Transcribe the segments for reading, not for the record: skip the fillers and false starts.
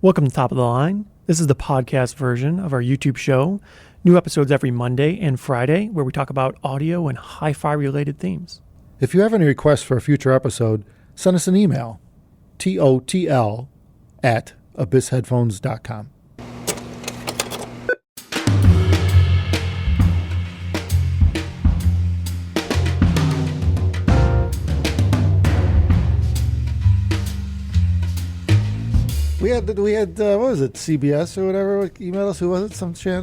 Welcome to Top of the Line. This is the podcast version of our YouTube show. New episodes every Monday and Friday where we talk about audio and hi-fi related themes. If you have any requests for a future episode, send us an email, totl@abyssheadphones.com. We had what was it, CBS or whatever emailed us? Who was it?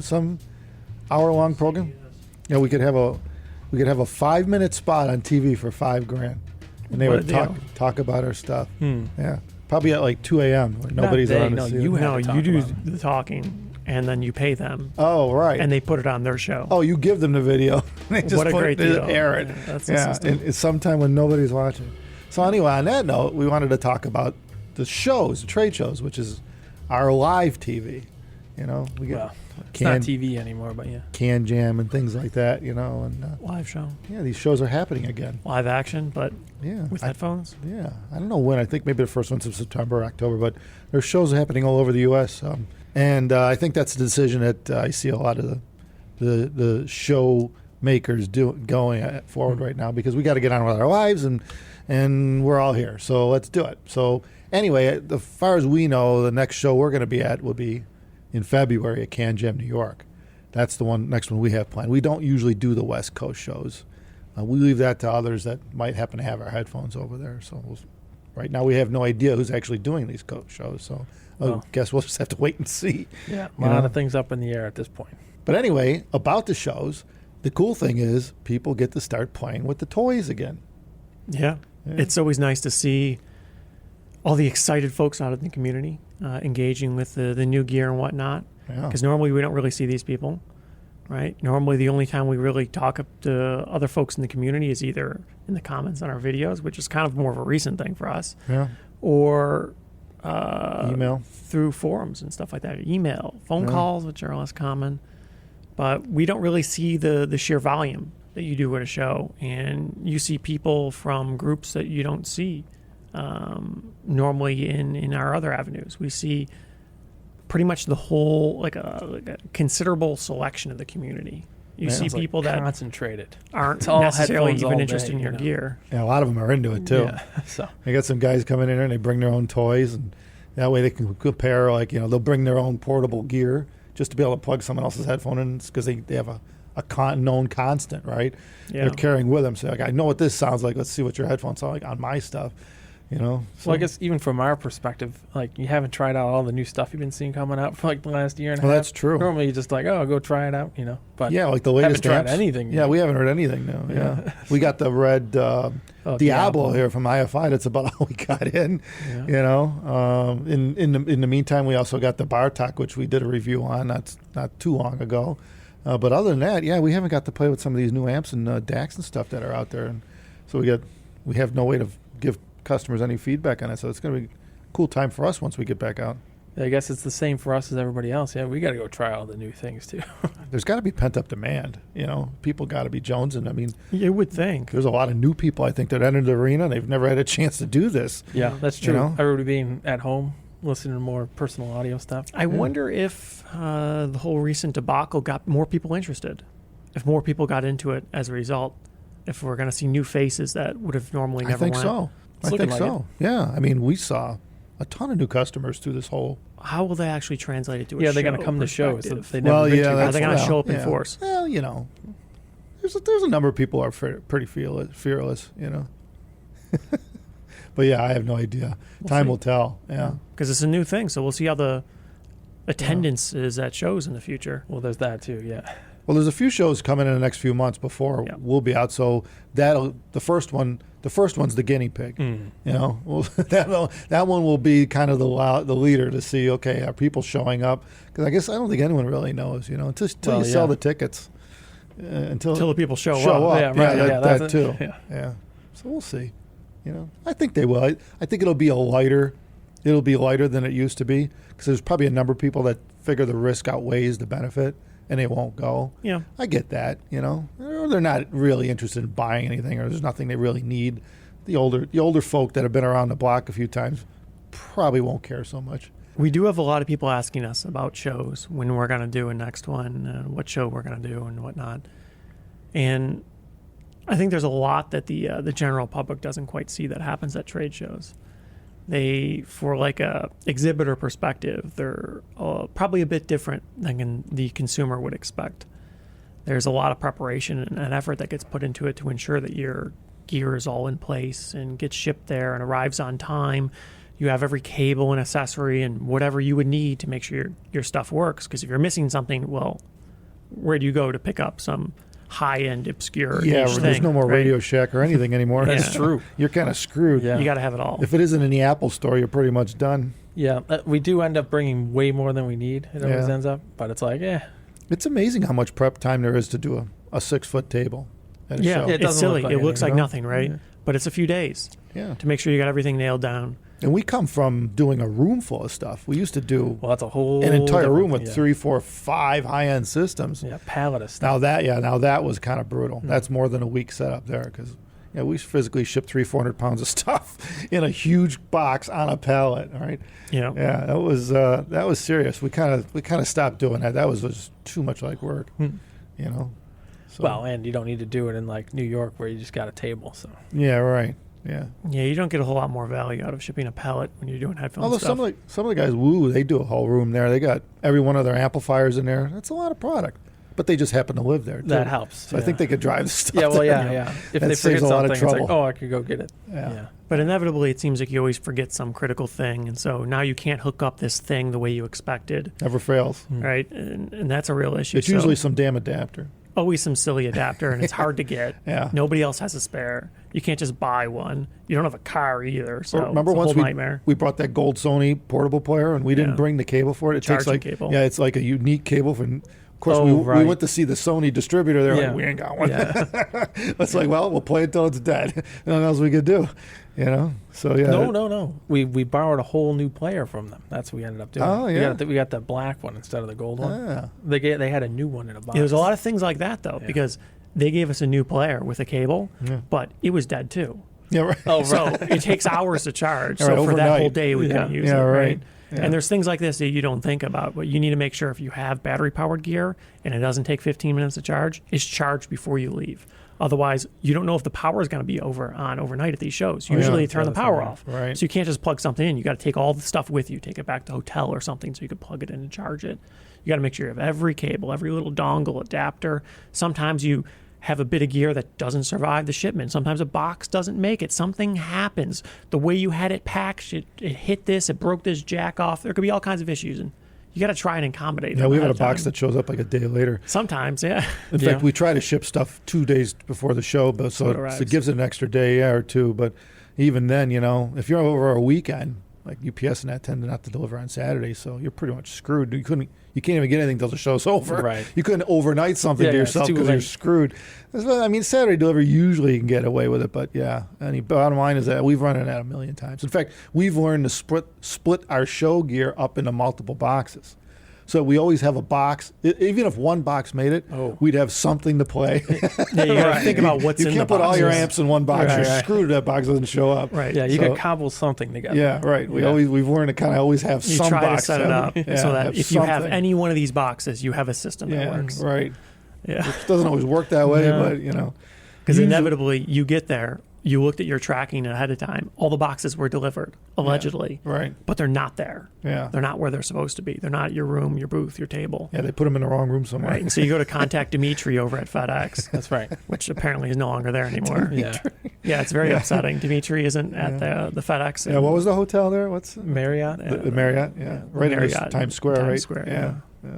Some hour-long program. Yeah, we could have a 5-minute spot on TV for $5,000, and they would talk about our stuff. Yeah, probably at like 2 a.m. when nobody's on. You do the talking, and then you pay them. Oh, right. And they put it on their show. Oh, you give them the video. They just what a great deal. Air it. Yeah, that's the system. And it's sometime when nobody's watching. So anyway, on that note, we wanted to talk about the shows, the trade shows, which is our live TV. You know, we get it's not TV anymore, but yeah, CanJam and things like that. You know, and live show. Yeah, these shows are happening again. Live action, but with headphones. Yeah, I don't know when. I think maybe the first one's in September, or October, but there's shows happening all over the U.S. And I think that's the decision that I see a lot of the show makers going forward right now, because we got to get on with our lives and we're all here, so let's do it. So anyway, as far as we know, the next show we're going to be at will be in February at CanJam, New York. That's the next one we have planned. We don't usually do the West Coast shows. We leave that to others that might happen to have our headphones over there. So right now we have no idea who's actually doing these shows. So I guess we'll just have to wait and see. Yeah, a lot of things up in the air at this point. But anyway, about the shows, the cool thing is people get to start playing with the toys again. Yeah. It's always nice to see all the excited folks out in the community engaging with the new gear and whatnot. Because normally we don't really see these people, right? Normally the only time we really talk to other folks in the community is either in the comments on our videos, which is kind of more of a recent thing for us, or email through forums and stuff like that, email, phone calls, which are less common. But we don't really see the sheer volume that you do at a show, and you see people from groups that you don't see normally in our other avenues. We see pretty much the whole, like a considerable selection of the community. You see people that concentrated aren't necessarily even interested in your gear. Yeah, a lot of them are into it too. Yeah, so I got some guys coming in here and they bring their own toys, and that way they can compare. Like, they'll bring their own portable gear just to be able to plug someone else's headphone in, because they have a known constant, right? Yeah. They're carrying with them. So like, I know what this sounds like. Let's see what your headphones sound like on my stuff. So. Well, I guess even from our perspective, like, you haven't tried out all the new stuff you've been seeing coming out for like the last year and a half. That's true. Normally you just like, go try it out, But yeah, like the latest haven't tried anything. Yeah, we haven't heard anything new. Yeah, we got the red Diablo here from IFI. That's about all we got in. Yeah. In the meantime, we also got the Bartok, which we did a review on not too long ago. But other than that, we haven't got to play with some of these new amps and DACs and stuff that are out there, and so we have no way to give customers any feedback on it. So it's going to be a cool time for us once we get back out. Yeah, I guess it's the same for us as everybody else. Yeah, we got to go try all the new things too. There's got to be pent up demand. People got to be jonesing. I mean, you would think there's a lot of new people, I think, that entered the arena. They've never had a chance to do this. Yeah, that's true. Everybody being at home, listening to more personal audio stuff. I wonder if the whole recent debacle got more people interested. If more people got into it as a result, if we're going to see new faces that would have normally never went. I think so. Yeah, I mean, we saw a ton of new customers through this whole. How will they actually translate it to a show? Yeah, they're going to come to shows. So they are they going to show up in force? Well, there's a number of people who are pretty fearless. But yeah, I have no idea. Time will tell. Yeah, because it's a new thing, so we'll see how the attendance is at shows in the future. Well, there's that too. Yeah. Well, there's a few shows coming in the next few months before we'll be out. So the first one's the guinea pig. That one will be kind of the leader to see. Okay, are people showing up? Because I guess I don't think anyone really knows. Until you sell the tickets, until the people show up. Yeah, right. That too. Yeah. So we'll see. I think they will. I think it'll be lighter than it used to be, because there's probably a number of people that figure the risk outweighs the benefit, and they won't go. Yeah, I get that. Or they're not really interested in buying anything, or there's nothing they really need. The older folk that have been around the block a few times probably won't care so much. We do have a lot of people asking us about shows, when we're going to do a next one, what show we're going to do and whatnot. And I think there's a lot that the general public doesn't quite see that happens at trade shows. They, for like a exhibitor perspective, they're probably a bit different than the consumer would expect. There's a lot of preparation and effort that gets put into it to ensure that your gear is all in place and gets shipped there and arrives on time. You have every cable and accessory and whatever you would need to make sure your stuff works. Because if you're missing something, well, where do you go to pick up some high-end obscure Yeah, niche there's thing, no more right? Radio Shack or anything anymore. That's true. You're kind of screwed. Yeah. You got to have it all. If it isn't in the Apple store, you're pretty much done. Yeah, we do end up bringing way more than we need. It always Yeah. ends up, but it's like, It's amazing how much prep time there is to do a 6-foot table at a Yeah, show. It it's doesn't silly. look like It looks anything, like no? nothing, right? Yeah. But it's a few days Yeah. to make sure you got everything nailed down. And we come from doing a room full of stuff. We used to do well, that's a whole an entire different room thing, with yeah. 3, 4, 5 high-end systems. Yeah, pallet of stuff. Now that was kind of brutal. That's more than a week setup there because we physically shipped 300-400 pounds of stuff in a huge box on a pallet. All right. Yeah. Yeah, that was serious. We kind of stopped doing that. That was just too much like work. You know. So, Well, and you don't need to do it in like New York where you just got a table. So yeah, right. Yeah. Yeah, you don't get a whole lot more value out of shipping a pallet when you're doing headphone Although stuff. some of the guys, they do a whole room there. They got every one of their amplifiers in there. That's a lot of product. But they just happen to live there, too. that helps. So I think they could drive the stuff Yeah, well, there. yeah. If That they saves forget a lot something, of it's like, trouble. oh, I could go get it. Yeah. But inevitably, it seems like you always forget some critical thing. And so now you can't hook up this thing the way you expected, Never fails. right? And that's a real issue. It's So usually some damn adapter. always some silly adapter, and it's hard to get. Yeah. Nobody else has a spare. You can't just buy one. You don't have a car either. So Remember it's a once whole nightmare. we brought that gold Sony portable player and we didn't Yeah. bring the cable for it. It takes Charging like cable. Yeah, it's like a unique cable for. Of course, Oh, we right. went to see the Sony distributor. They're Yeah. like, we ain't got one. Yeah. It's like, well, we'll play it till it's dead. Nothing else we could do, you know. So yeah. No. We borrowed a whole new player from them. That's what we ended up doing. Oh, yeah. We got the black one instead of the gold one. Ah. They had a new one in a box. There's a lot of things like that, though, Yeah. because they gave us a new player with a cable, Yeah. but it was dead, too. Yeah, right. Oh, So right. it takes hours to charge. All So right, for that overnight. whole day, we Yeah. couldn't use Yeah, it, right. right? Yeah. And there's things like this that you don't think about, but you need to make sure if you have battery-powered gear and it doesn't take 15 minutes to charge, it's charged before you leave. Otherwise, you don't know if the power is going to be on overnight at these shows. Oh, yeah. Usually, they turn Yeah, the that's power right. off, Right. so you can't just plug something in. You got to take all the stuff with you, take it back to a hotel or something, so you can plug it in and charge it. You got to make sure you have every cable, every little dongle, adapter. Sometimes you have a bit of gear that doesn't survive the shipment. Sometimes a box doesn't make it. Something happens. The way you had it packed, it hit this, it broke this jack off. There could be all kinds of issues, and you got to try and accommodate Yeah, them we ahead had a of box time. that shows up like a day later. Sometimes, yeah. In Yeah. fact, we try to ship stuff 2 days before the show, but So it so arrives. it gives it an extra day or two. But even then, you know, if you're over a weekend, like UPS and that tend not to deliver on Saturday, so you're pretty much screwed. You can't even get anything till the show's over. Right. You couldn't overnight something Yeah, to yeah, it's yourself too because you're late. screwed. I mean, Saturday delivery usually you can get away with it, but yeah. And bottom line is that we've run it out a million times. In fact, we've learned to split our show gear up into multiple boxes. So we always have a box. Even if one box made it, Oh. we'd have something to play. Yeah, you got to think about what's you in can't the put all your boxes. amps in one box. Right, You're right. screwed if that box doesn't show up. Right. Yeah, you So- could cobble something together. Yeah, right. Yeah. We've learned to kind of always have You some try box to set it up Yeah, so that have if you have something. any one of these boxes, you have a system that yeah, works. right. Yeah. It doesn't always work that way, No. but you know, Because usually- inevitably, you get there, you looked at your tracking ahead of time. All the boxes were delivered, allegedly, right? but they're not there. Yeah, They're not where they're supposed to be. They're not at your room, your booth, your table. yeah. They put them in the wrong room somewhere. Right. And so you go to contact Dimitri over at FedEx, That's right. which apparently is no longer there anymore. Yeah. Yeah, it's very Yeah. upsetting. Dimitri isn't at the FedEx. Yeah. What was the hotel there? What's Marriott. the Marriott? Yeah, right in Marriott Times Square, Times right? Square, yeah.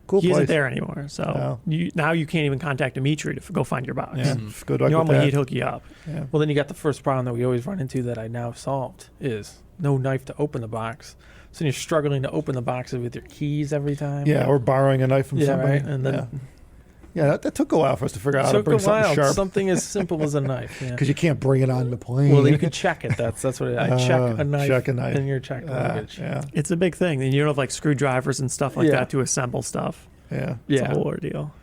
Cool he place. isn't there anymore. So No. now you can't even contact Dimitri to go find your box. Yeah, good luck Normally with he'd that. hook you up. Yeah. Well, then you got the first problem that we always run into that I now solved is no knife to open the box. So you're struggling to open the boxes with your keys every time. Yeah, or borrowing a knife from Yeah, somebody. right. And then yeah, that took a while for us to figure out how to took a bring something while. sharp Something as simple as a knife. Yeah. because you can't bring it on the plane. Well, you can check it. That's what I check a knife. check a knife. in your checked luggage. yeah, It's a big thing. And you don't have like screwdrivers and stuff like Yeah. that to assemble stuff. yeah. It's Yeah. a whole ordeal.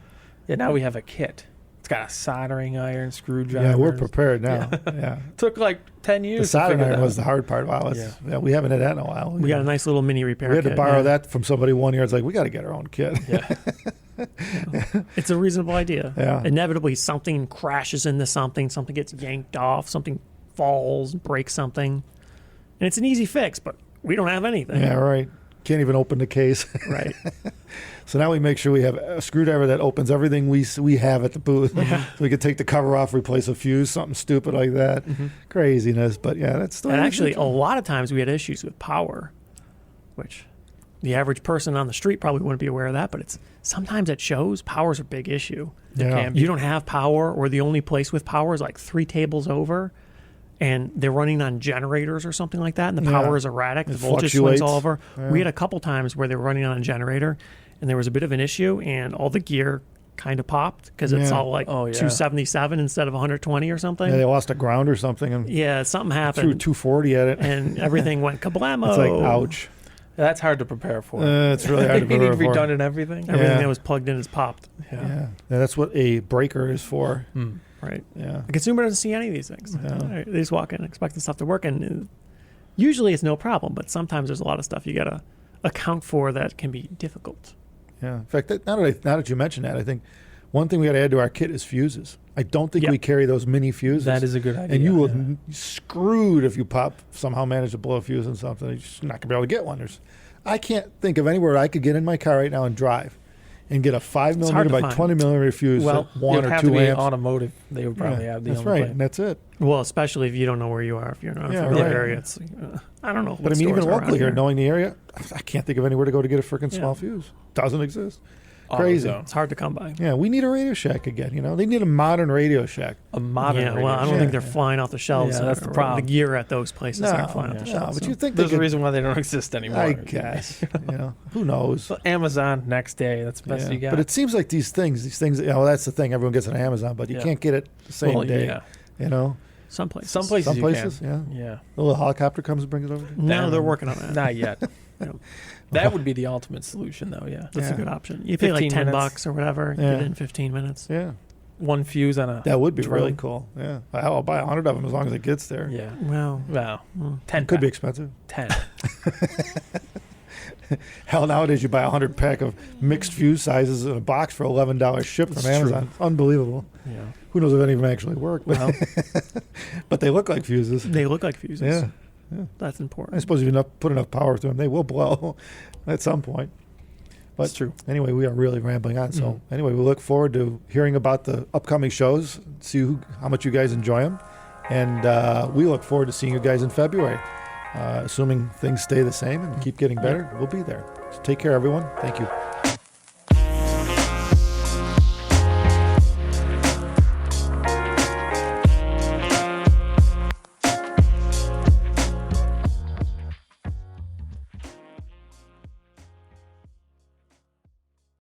Yeah. Now we have a kit. It's got a soldering iron, screwdriver. Yeah, we're prepared now. Yeah. Took like 10 years. The soldering to figure iron that was the out. hard part. Wow, we haven't had that in a while. We got a nice little mini repair We had kit. to borrow yeah. that from somebody one year. It's like, we got to get our own kit. Yeah. It's a reasonable idea. Yeah. Inevitably, something crashes into something gets yanked off, something falls, breaks something. And it's an easy fix, but we don't have anything. Yeah, right. Can't even open the case. Right. So now we make sure we have a screwdriver that opens everything we have at the booth. So we could take the cover off, replace a fuse, something stupid like that. Craziness. But yeah, that's still. And actually, a lot of times we had issues with power, which the average person on the street probably wouldn't be aware of that, but it's sometimes at shows, power's a big issue. Yeah. You don't have power, or the only place with power is like 3 tables over, and they're running on generators or something like that, and the power is erratic. The voltage swings all over. Yeah. We had a couple times where they were running on a generator, and there was a bit of an issue, and all the gear kind of popped because it's Yeah. all like 277 instead of 120 or something. Yeah, they lost a ground or something and Something threw happened, 240 at it. and everything went kablamo. It's like, ouch. That's hard to prepare for. It's really hard to You need prepare for. redundant everything. Everything Yeah. that was plugged in is popped. Yeah. That's what a breaker is for. Right. Yeah. The consumer doesn't see any of these things. Yeah. They just walk in expecting stuff to work, and usually it's no problem, but sometimes there's a lot of stuff you got to account for that can be difficult. Yeah. In fact, now that you mention that, I think one thing we got to add to our kit is fuses. I don't think we carry those mini fuses. That is a good idea. And you will screwed if you somehow manage to blow a fuse on something. You're just not going to be able to get one. I can't think of anywhere I could get in my car right now and drive and get a 5 hard millimeter to by find. 20 millimeter fuse Well, at 1 you'd or have 2 to be amps. automotive. They would probably have the That's only right, play. and that's it. Well, especially if you don't know where you are, if you're not in a familiar right. area. It's I don't know. But what I mean, even stores are around locally here, here. knowing the area, I can't think of anywhere to go to get a freaking small fuse. Doesn't exist. Crazy. AutoZone. It's hard to come by. Yeah, we need a Radio Shack again. They need a modern Radio Shack. A modern. Yeah, well, I don't radio. think they're flying off the shelves. Yeah, that's the or problem. The gear at those places aren't flying off the shelves. but so. you think There's they a could, reason why they don't exist anymore. I guess. Who knows? So Amazon next day. That's the best Yeah. you got. But it seems like these things, that's the thing. Everyone gets on Amazon, but you can't get it the same day. Yeah. Some places. Some places. Some you places, can. yeah. Yeah. The little helicopter comes and brings it over to you. No, they're working on that. Not yet. No. That would be the ultimate solution, though. Yeah. That's Yeah. a good option. You pay like 15 $10 minutes. or whatever, Yeah. get it in 15 minutes. Yeah. One fuse on a. That would be drone. really cool. Yeah. I'll buy 100 of them as long as it gets there. Yeah. Well, Wow. mm. 10 Could be pack. expensive. 10. Hell, nowadays you buy a 100 pack of mixed fuse sizes in a box for $11 shipped from That's true. Amazon. It's unbelievable. Yeah. Who knows if any of them actually work? But, Well, but they look like fuses. They look like fuses. Yeah. That's I important. suppose if you put enough power through them, they will blow at some point. But that's true. anyway, we are really rambling on. So Mhm. anyway, we look forward to hearing about the upcoming shows, see how much you guys enjoy them. And we look forward to seeing you guys in February. Assuming things stay the same and keep getting better, we'll be there. So take care, everyone. Thank you.